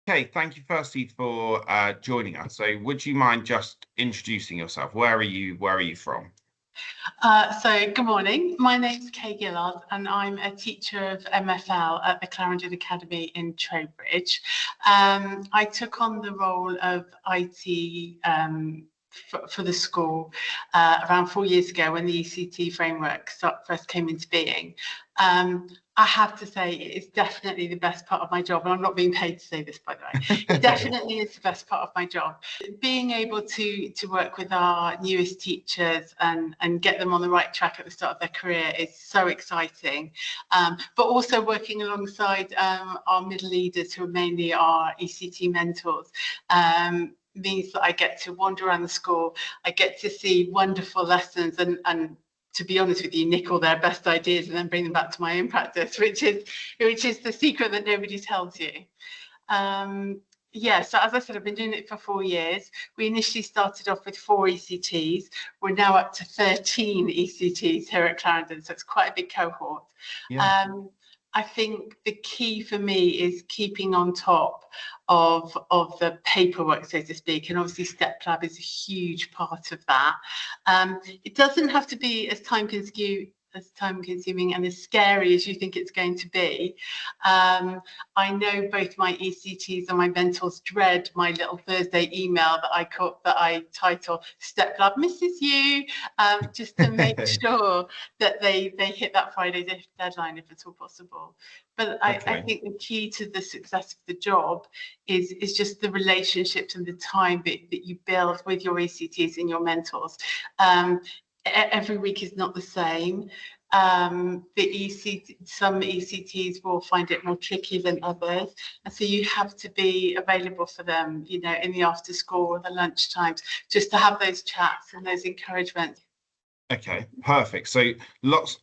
Okay, thank you firstly for joining us. So, would you mind just introducing yourself? Where are you? Where are you from? So good morning. My name's Kay Gillard and I'm a teacher of MFL at the Clarendon Academy in Trowbridge. I took on the role of IT for the school around 4 years ago when the ECT framework first came into being. I have to say it is definitely the best part of my job, and I'm not being paid to say this, by the way. It definitely is the best part of my job. Being able to work with our newest teachers and get them on the right track at the start of their career is so exciting. But also working alongside our middle leaders, who are mainly our ECT mentors, means that I get to wander around the school. I get to see wonderful lessons and to be honest with you, nick all their best ideas and then bring them back to my own practice, which is the secret that nobody tells you. Yeah, so as I said, I've been doing it for 4 years. We initially started off with 4 ECTs. We're now up to 13 ECTs here at Clarendon, so it's quite a big cohort. Yeah. I think the key for me is keeping on top of the paperwork, so to speak, and obviously StepLab is a huge part of that. It doesn't have to be as time consuming and as scary as you think it's going to be. I know both my ECTs and my mentors dread my little Thursday email that I title StepLab misses you, just to make sure that they hit that Friday deadline if at all possible. But I think the key to the success of the job is just the relationships and the time that you build with your ECTs and your mentors. Every week is not the same. Some ECTs will find it more tricky than others, and so you have to be available for them, in the after school or the lunch times, just to have those chats and those encouragements. Okay, perfect. So lots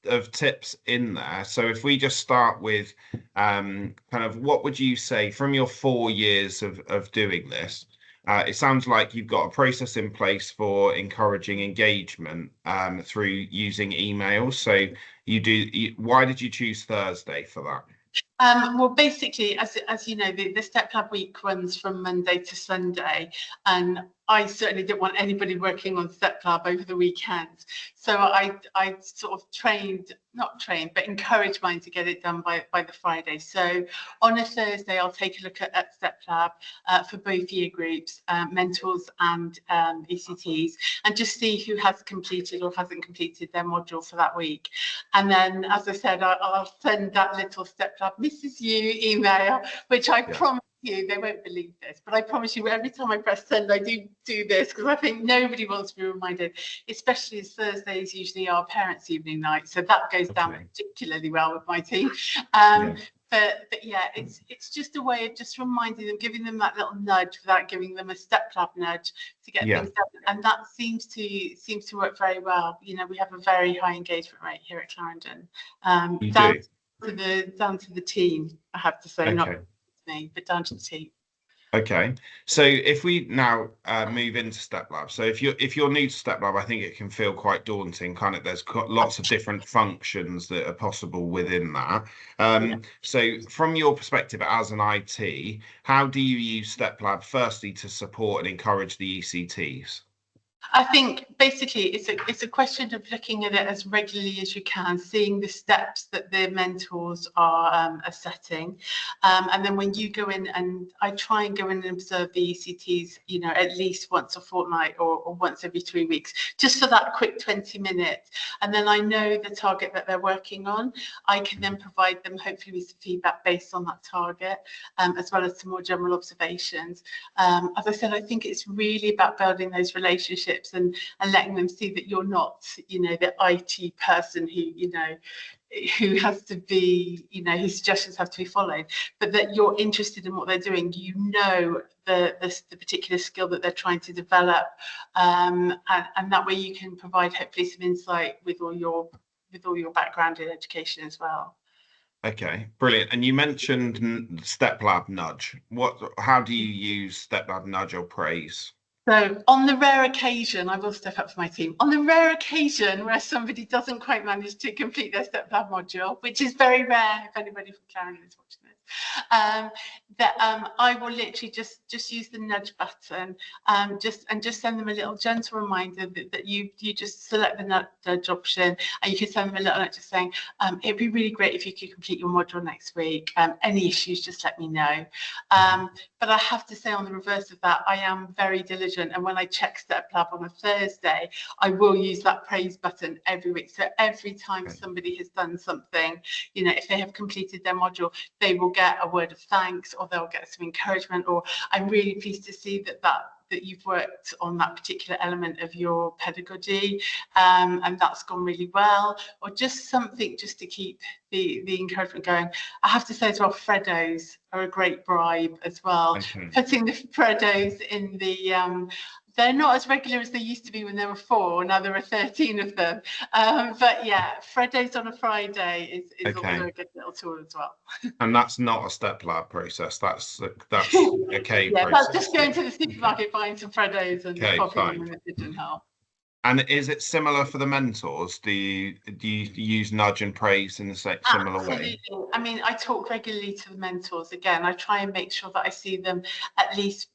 of tips in there. So if we just start with kind of what would you say from your 4 years of doing this? It sounds like you've got a process in place for encouraging engagement through using emails. So why did you choose Thursday for that? Well, basically, as you know, the StepLab week runs from Monday to Sunday, and I certainly didn't want anybody working on StepLab over the weekend. So I sort of not trained, but encouraged mine to get it done by the Friday. So on a Thursday, I'll take a look at StepLab for both year groups, mentors and ECTs, and just see who has completed or hasn't completed their module for that week. And then, as I said, I'll send that little StepLab misses you email, which I promise you, they won't believe this, but I promise you every time I press send, I do this, because I think nobody wants to be reminded, especially as Thursday is usually our parents' evening night, so that goes down particularly well with my team. But yeah, it's just a way of just reminding them, giving them that little nudge without giving them a StepLab nudge to get things done, and that seems to work very well. We have a very high engagement rate here at Clarendon. Down to the team, I have to say, not me, but down to the team. Okay, so if we now move into StepLab, so if you're new to StepLab, I think it can feel quite daunting. Kind of, there's lots of different functions that are possible within that. So from your perspective as an IT, how do you use StepLab firstly to support and encourage the ECTs? I think basically it's a question of looking at it as regularly as you can, seeing the steps that the mentors are setting, and then when you go in, and I try and go in and observe the ECTs, at least once a fortnight or once every 3 weeks, just for that quick 20 minutes, and then I know the target that they're working on. I can then provide them hopefully with some feedback based on that target, as well as some more general observations. As I said, I think it's really about building those relationships and letting them see that you're not, the IT person who has to be, whose suggestions have to be followed, but that you're interested in what they're doing. The particular skill that they're trying to develop, and that way you can provide hopefully some insight with all your background in education as well. Okay, brilliant. And you mentioned StepLab nudge. How do you use StepLab nudge or praise? So on the rare occasion, I will step up for my team, on the rare occasion where somebody doesn't quite manage to complete their StepLab module, which is very rare if anybody from Clarendon is watching this, um, that I will literally just use the nudge button, just send them a little gentle reminder that you just select the nudge option, and you can send them a little note just saying, it'd be really great if you could complete your module next week. Any issues, just let me know. But I have to say, on the reverse of that, I am very diligent, and when I check StepLab on a Thursday, I will use that praise button every week. So every time somebody has done something, you know, if they have completed their module, they will get a word of thanks, or they'll get some encouragement, or I'm really pleased to see that you've worked on that particular element of your pedagogy, and that's gone really well, or just something just to keep the encouragement going. I have to say as well, Freddos are a great bribe as well. Putting the Freddos in the they're not as regular as they used to be when there were 4. Now there are 13 of them. But yeah, Freddos on a Friday is also a good little tool as well. And that's not a StepLab process. That's a K yeah, process. that's just going to the supermarket, buying some Freddos and popping them in the pigeonhole. And is it similar for the mentors? Do you use nudge and praise in the similar way? I mean, I talk regularly to the mentors. Again, I try and make sure that I see them at least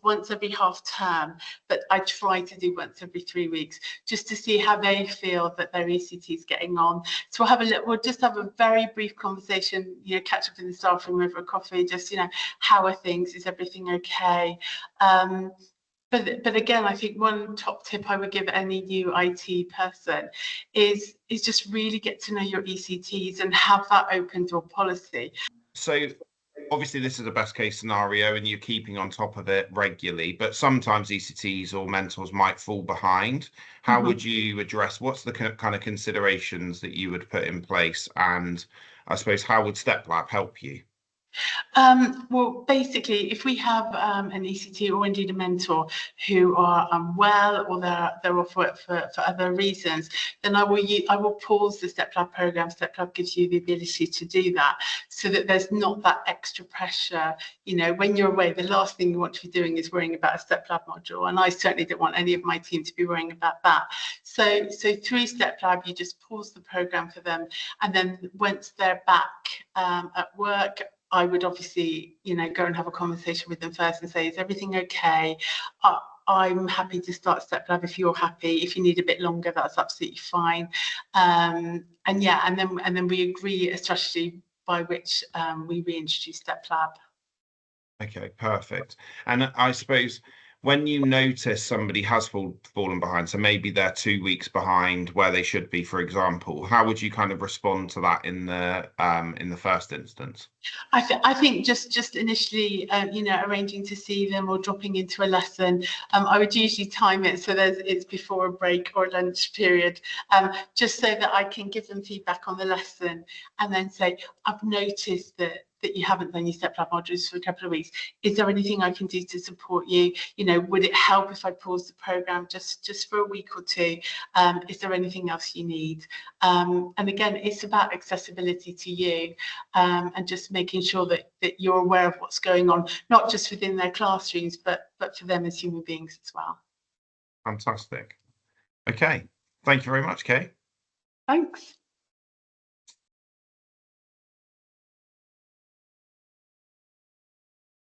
once every half term, but I try to do once every 3 weeks, just to see how they feel that their ECT is getting on. So we'll just have a very brief conversation, you know, catch up in the staff room over a coffee, just, you know, how are things? Is everything okay? But again, I think one top tip I would give any new IT person is just really get to know your ECTs and have that open door policy. So obviously this is a best case scenario and you're keeping on top of it regularly, but sometimes ECTs or mentors might fall behind. How would you address, what's the kind of considerations that you would put in place? And I suppose, how would StepLab help you? Well, basically, if we have an ECT or indeed a mentor who are unwell, or they're off work for other reasons, then I will pause the StepLab program. StepLab gives you the ability to do that, so that there's not that extra pressure. You know, when you're away, the last thing you want to be doing is worrying about a StepLab module, and I certainly don't want any of my team to be worrying about that. So through StepLab, you just pause the program for them, and then once they're back at work, I would obviously, you know, go and have a conversation with them first and say, is everything okay? I'm happy to start StepLab if you're happy. If you need a bit longer, that's absolutely fine. And then we agree a strategy by which we reintroduce StepLab. Okay, perfect. And I suppose when you notice somebody has fallen behind, so maybe they're 2 weeks behind where they should be, for example, how would you kind of respond to that in the first instance? I think just initially, you know, arranging to see them or dropping into a lesson. I would usually time it so it's before a break or a lunch period, just so that I can give them feedback on the lesson, and then say, I've noticed that you haven't done your StepLab modules for a couple of weeks. Is there anything I can do to support you? You know, would it help if I pause the program just for a week or 2? Is there anything else you need? And again, it's about accessibility to you, and just making sure that you're aware of what's going on, not just within their classrooms, but for them as human beings as well. Fantastic. Okay. Thank you very much, Kay. Thanks.